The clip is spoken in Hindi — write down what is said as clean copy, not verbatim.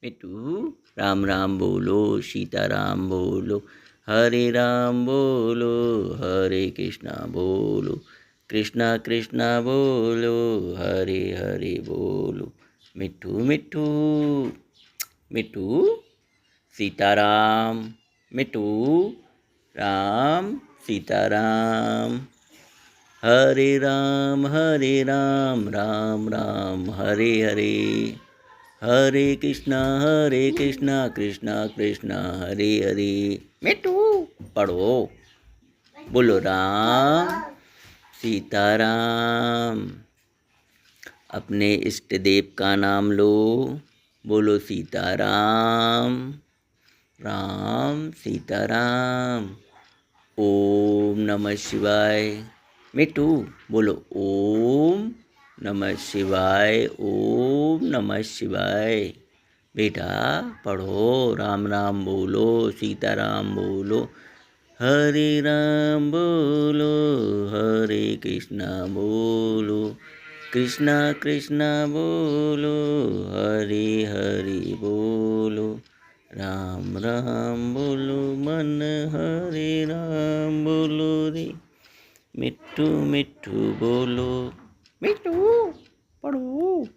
मिट्टू राम राम बोलो, सीताराम बोलो, हरे राम बोलो, हरे कृष्णा बोलो, कृष्णा कृष्णा बोलो, हरे हरे बोलो। मिट्ठू मिट्ठू मिट्ठू सीताराम, मिट्ठू राम सीताराम, हरे राम राम राम हरे हरे, हरे कृष्णा कृष्णा कृष्णा हरे हरे। मिट्टू पढ़ो, बोलो राम सीताराम। अपने इष्ट देव का नाम लो, बोलो सीताराम, राम सीताराम। ओम नमः शिवाय। मिट्टू बोलो ओम नमः शिवाय, ओम नमः शिवाय। बेटा पढ़ो, राम राम बोलो, सीताराम बोलो, हरे राम बोलो, हरे कृष्णा बोलो, कृष्णा कृष्णा बोलो, हरे हरे बोलो, राम राम बोलो, मन हरे राम बोलो रे। मिट्ठू मिट्ठू बोलो, मिट्ठू पढ़ो।